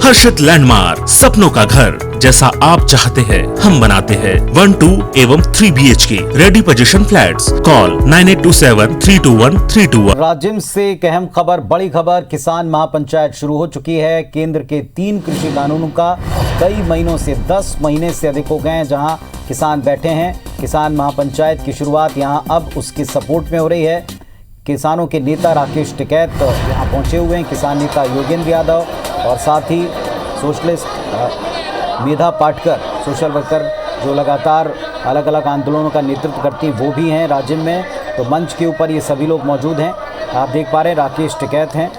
हर्षित landmark, सपनों का घर जैसा आप चाहते हैं हम बनाते हैं। 1, 2 एवं 3 BHK ready position flats. Call 9827321321। Rajim से एक अहम खबर, बड़ी खबर, किसान महापंचायत शुरू हो चुकी है। केंद्र के 3 कृषि कानूनों का कई महीनों से 10 महीने से अधिक हो गए हैं जहां किसान बैठे हैं। किसान महापंचायत की शुरुआत यहां अब उसके सपोर्ट में हो रही है। किसानों के नेता राकेश टिकैत यहाँ पहुँचे हुए हैं, किसान नेता योगेंद्र यादव और साथ ही socialist Medha Patkar, social worker जो लगातार अलग अलग आंदोलनों का नेतृत्व करती वो भी हैं राज्य में। तो मंच के ऊपर ये सभी लोग मौजूद हैं। आप देख पा रहे हैं राकेश टिकैत हैं,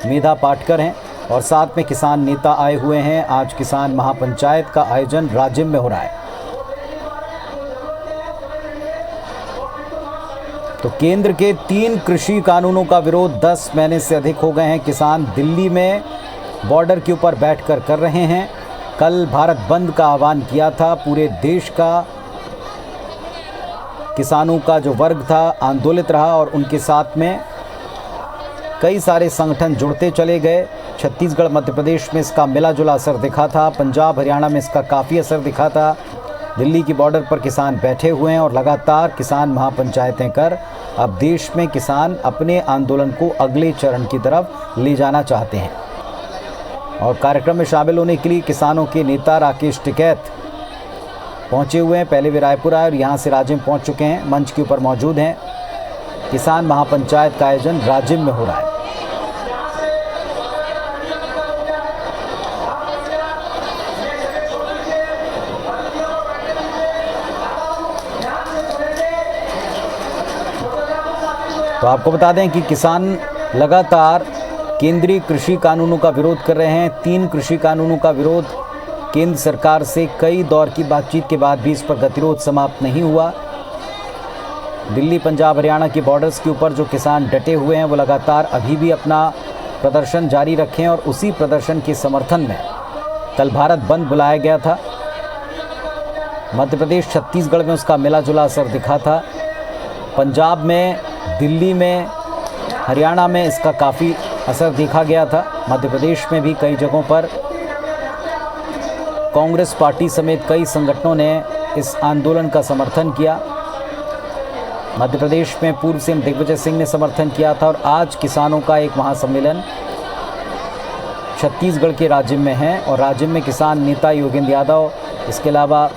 मेधा पाटकर हैं और साथ में किसान नेता आए हुए हैं। आज किसान महापंचायत का आयोजन राज्य में हो रहा है। तो केंद्र के 3 कृषि कानूनों का विरोध 10 महीने से अधिक हो गए हैं। किसान दिल्ली में बॉर्डर के ऊपर बैठकर कर रहे हैं। कल भारत बंद का आह्वान किया था। पूरे देश का किसानों का जो वर्ग था आंदोलित रहा और उनके साथ में कई सारे संगठन जुड़ते चले गए। छत्तीसगढ़, मध्य प्रदेश में इसका मिला जुला असर दिखा था। पंजाब, हरियाणा में इसका काफ़ी असर दिखा था। दिल्ली की बॉर्डर पर किसान बैठे हुए हैं और लगातार किसान महापंचायतें कर अब देश में किसान अपने आंदोलन को अगले चरण की तरफ ले जाना चाहते हैं। और कार्यक्रम में शामिल होने के लिए किसानों के नेता राकेश टिकैत पहुंचे हुए हैं। पहले वे रायपुर आए और यहां से राज्य में पहुंच चुके हैं। मंच के ऊपर मौजूद हैं। किसान महापंचायत का आयोजन राज्य में हो रहा है। तो आपको बता दें कि किसान लगातार केंद्रीय कृषि कानूनों का विरोध कर रहे हैं। 3 कृषि कानूनों का विरोध केंद्र सरकार से कई दौर की बातचीत के बाद भी इस पर गतिरोध समाप्त नहीं हुआ। दिल्ली, पंजाब, हरियाणा की बॉर्डर्स के ऊपर जो किसान डटे हुए हैं वो लगातार अभी भी अपना प्रदर्शन जारी रखें और उसी प्रदर्शन के समर्थन में कल भारत बंद बुलाया गया था। मध्य प्रदेश, छत्तीसगढ़ में उसका मिला जुला असर दिखा था। पंजाब में, दिल्ली में, हरियाणा में इसका काफ़ी असर देखा गया था। मध्य प्रदेश में भी कई जगहों पर कांग्रेस पार्टी समेत कई संगठनों ने इस आंदोलन का समर्थन किया। मध्य प्रदेश में पूर्व सीएम दिग्विजय सिंह ने समर्थन किया था और आज किसानों का एक महासम्मेलन छत्तीसगढ़ के राज्य में है और राज्य में किसान नेता योगेंद्र यादव, इसके अलावा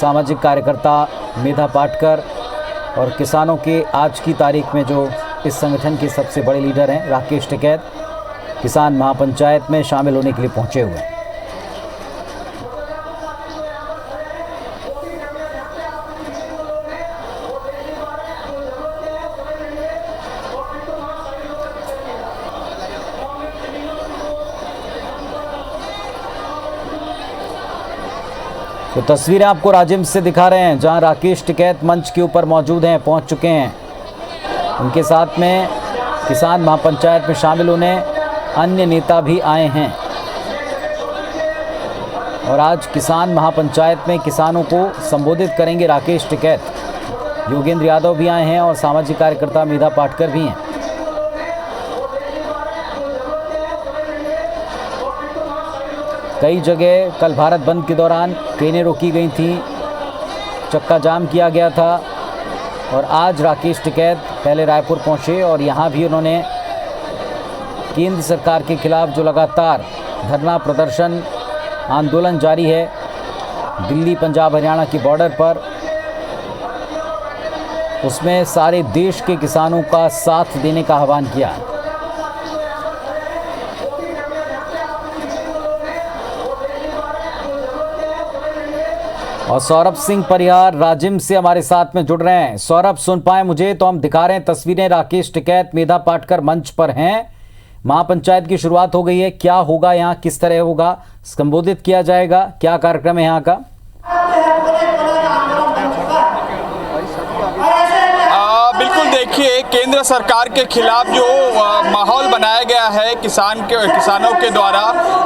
सामाजिक कार्यकर्ता मेधा पाटकर और किसानों के आज की तारीख में जो इस संगठन के सबसे बड़े लीडर हैं राकेश टिकैत, किसान महापंचायत में शामिल होने के लिए पहुंचे हुए हैं। तो तस्वीरें आपको राजिम से दिखा रहे हैं जहां राकेश टिकैत मंच के ऊपर मौजूद हैं, पहुंच चुके हैं। उनके साथ में किसान महापंचायत में शामिल होने अन्य नेता भी आए हैं और आज किसान महापंचायत में किसानों को संबोधित करेंगे राकेश टिकैत। योगेंद्र यादव भी आए हैं और सामाजिक कार्यकर्ता मेधा पाटकर भी हैं। कई जगह कल भारत बंद के दौरान ट्रेनें रोकी गई थीं, चक्का जाम किया गया था और आज राकेश टिकैत पहले रायपुर पहुंचे और यहां भी उन्होंने केंद्र सरकार के खिलाफ जो लगातार धरना प्रदर्शन आंदोलन जारी है दिल्ली, पंजाब, हरियाणा की बॉर्डर पर, उसमें सारे देश के किसानों का साथ देने का आह्वान किया। और सौरभ सिंह परिहार राजिम से हमारे साथ में जुड़ रहे हैं। सौरभ, सुन पाए मुझे तो हम दिखा रहे हैं तस्वीरें, राकेश टिकैत, मेधा पाटकर मंच पर हैं। महापंचायत की शुरुआत हो गई है, क्या होगा यहाँ, किस तरह होगा, संबोधित किया जाएगा, क्या कार्यक्रम है यहाँ का? बिल्कुल, देखिए केंद्र सरकार के खिलाफ जो माहौल बनाया गया है किसानों के द्वारा।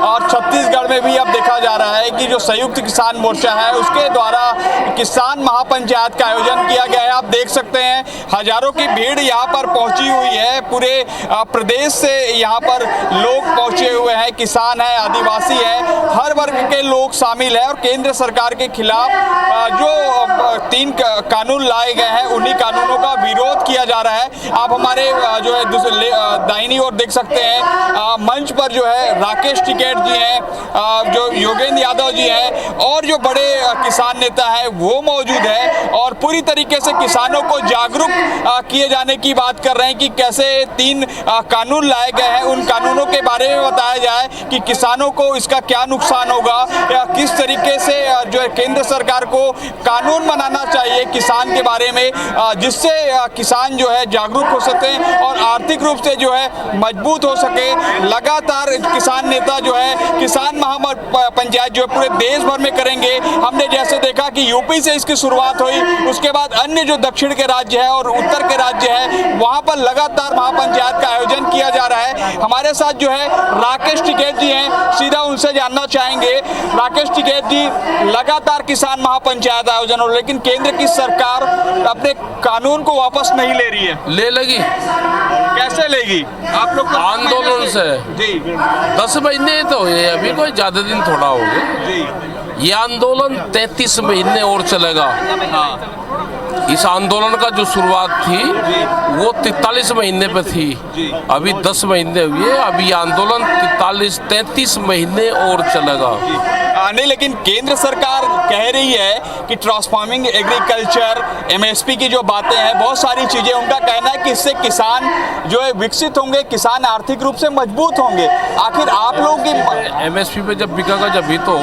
और छत्तीसगढ़ में भी अब देखा जा रहा है कि जो संयुक्त किसान मोर्चा है उसके द्वारा किसान महापंचायत का आयोजन किया गया है। आप देख सकते हैं हजारों की भीड़ यहाँ पर पहुंची हुई है। पूरे प्रदेश से यहाँ पर लोग पहुंचे हुए हैं, किसान है, आदिवासी है, हर वर्ग के लोग शामिल है। और केंद्र सरकार के खिलाफ जो 3 कानून लाए गए हैं उन्हीं कानूनों का विरोध किया जा रहा है। आप हमारे जो है दूसरे दाहिनी ओर देख सकते हैं मंच पर जो है राकेश टिकैत जी हैं, जो योगेंद्र यादव जी हैं और जो बड़े किसान नेता हैं वो मौजूद है और पूरी तरीके से किसानों को जागरूक किए जाने की बात कर रहे हैं कि कैसे 3 कानून लाए गए हैं, उन कानूनों के बारे में बताया जाए कि किसानों को इसका क्या नुकसान होगा या किस तरीके से जो है केंद्र सरकार को कानून बनाना चाहिए किसान के बारे में, जिससे किसान जो है जागरूक हो सके और आर्थिक रूप से जो है मजबूत हो सके। लगातार किसान नेता जो है किसान महापंचायत जो है पूरे देश भर में करेंगे। हमने जैसे देखा कि यूपी से इसकी शुरुआत हुई, उसके बाद अन्य जो दक्षिण के राज्य है और उत्तर के राज्य है वहां पर लगातार महापंचायत का आयोजन किया जा रहा है। हमारे साथ जो है राकेश टिकैत जी हैं, सीधा उनसे जानना चाहेंगे। राकेश टिकैत जी, लगातार किसान महापंचायत आयोजन हो, लेकिन केंद्र की सरकार अपने कानून को वापस नहीं ले रही है। ले लेगी, कैसे लेगी? आप लोग आंदोलन से जी 10 महीने तो हुए, अभी कोई ज्यादा दिन थोड़ा हो गए जी। ये आंदोलन 33 महीने और चलेगा। हाँ इस आंदोलन का जो शुरुआत थी वो 43 महीने पे थी, अभी 10 महीने हुए, अभी आंदोलन 33 महीने और चलेगा। नहीं, लेकिन केंद्र सरकार कह रही है कि ट्रांसफॉर्मिंग एग्रीकल्चर, एमएसपी की जो बातें हैं, बहुत सारी चीजें, उनका कहना है कि इससे किसान जो है विकसित होंगे, किसान आर्थिक रूप से मजबूत होंगे। आखिर आप लोग की एमएसपी पे जब बिकेगा जब भी तो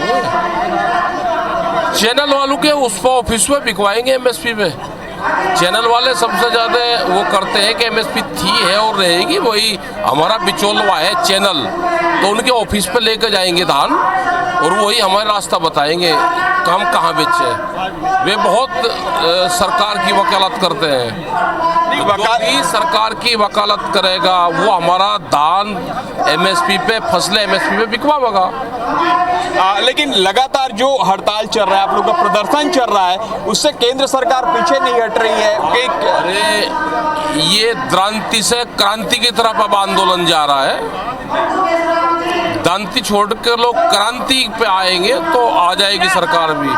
चैनल वालों के उस पर ऑफिस में बिकवाएंगे एमएसपी पे। चैनल वाले सबसे ज़्यादा वो करते हैं कि एमएसपी थी है और रहेगी, वही हमारा बिचौलवा है चैनल, तो उनके ऑफिस पे लेकर जाएंगे धान और वही हमारा रास्ता बताएंगे हम कहाँ बेचे। वे बहुत सरकार की वकालत करते हैं, जो भी सरकार की वकालत करेगा वो हमारा धान एमएसपी पे, फसलें एमएसपी पे बिकवाएगा। लेकिन लगातार जो हड़ताल चल रहा है, आप लोग का प्रदर्शन चल रहा है, उससे केंद्र सरकार पीछे नहीं हट रही है। अरे ये क्रांति से क्रांति की तरफ अब आंदोलन जा रहा है। क्रांति छोड़ कर लोग क्रांति पे आएंगे तो आ जाएगी सरकार भी।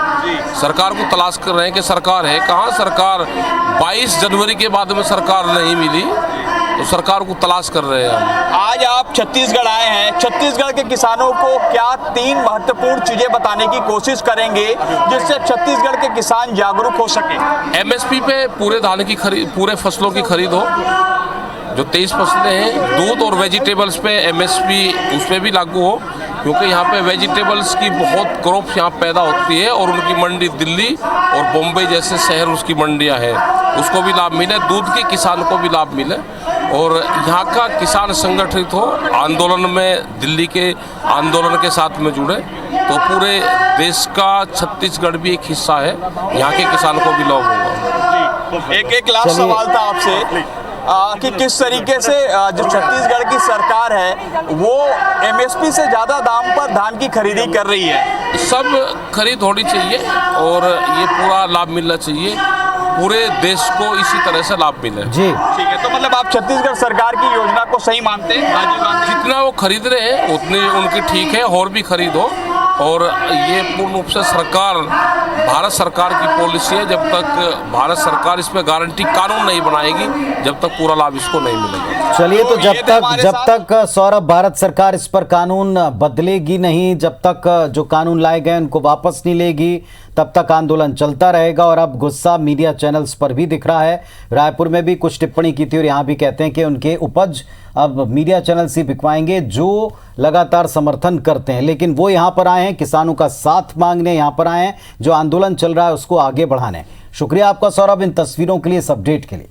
सरकार को तलाश कर रहे हैं कि सरकार है कहाँ। सरकार 22 जनवरी के बाद में सरकार नहीं मिली तो सरकार को तलाश कर रहे हैं। आज आप छत्तीसगढ़ आए हैं, छत्तीसगढ़ के किसानों को क्या 3 महत्वपूर्ण चीजें बताने की कोशिश करेंगे जिससे छत्तीसगढ़ के किसान जागरूक हो सके? एमएसपी पे पूरे धान की खरीद, पूरे फसलों की खरीद हो, जो 23 फसलें हैं, दूध और वेजिटेबल्स पे एमएसपी उस पर भी लागू हो, क्योंकि यहाँ पे वेजिटेबल्स की बहुत क्रॉप यहाँ पैदा होती है और उनकी मंडी दिल्ली और बॉम्बे जैसे शहर उसकी मंडियाँ हैं, उसको भी लाभ मिले, दूध के किसान को भी लाभ मिले और यहाँ का किसान संगठित हो, आंदोलन में दिल्ली के आंदोलन के साथ में जुड़े तो पूरे देश का छत्तीसगढ़ भी एक हिस्सा है, यहाँ के किसान को भी लाभ होगा। एक लास्ट सवाल था आपसे कि किस तरीके से जो छत्तीसगढ़ की सरकार है वो एमएसपी से ज़्यादा दाम पर धान की खरीदी कर रही है। सब खरीद होनी चाहिए और ये पूरा लाभ मिलना चाहिए, पूरे देश को इसी तरह से लाभ मिले जी। ठीक है, तो मतलब आप छत्तीसगढ़ सरकार की योजना को सही मानते हैं? राजीव गांधी जितना वो खरीद रहे हैं उतनी उनकी ठीक है, और भी खरीदो। और ये पूर्ण रूप से सरकार, भारत सरकार की पॉलिसी है, जब तक भारत सरकार इस पर गारंटी कानून नहीं बनाएगी जब तक पूरा लाभ इसको नहीं मिलेगा। चलिए, तो जब तक सौरभ भारत सरकार इस पर कानून बदलेगी नहीं, जब तक जो कानून लाए गए उनको वापस नहीं लेगी, तब तक आंदोलन चलता रहेगा। और अब गुस्सा मीडिया चैनल्स पर भी दिख रहा है। रायपुर में भी कुछ टिप्पणी की थी और यहाँ भी कहते हैं कि उनके उपज अब मीडिया चैनल से बिकवाएंगे जो लगातार समर्थन करते हैं, लेकिन वो यहाँ पर आए हैं किसानों का साथ मांगने, यहाँ पर आए हैं जो आंदोलन चल रहा है उसको आगे बढ़ाने। शुक्रिया आपका सौरभ इन तस्वीरों के लिए, इस अपडेट के लिए।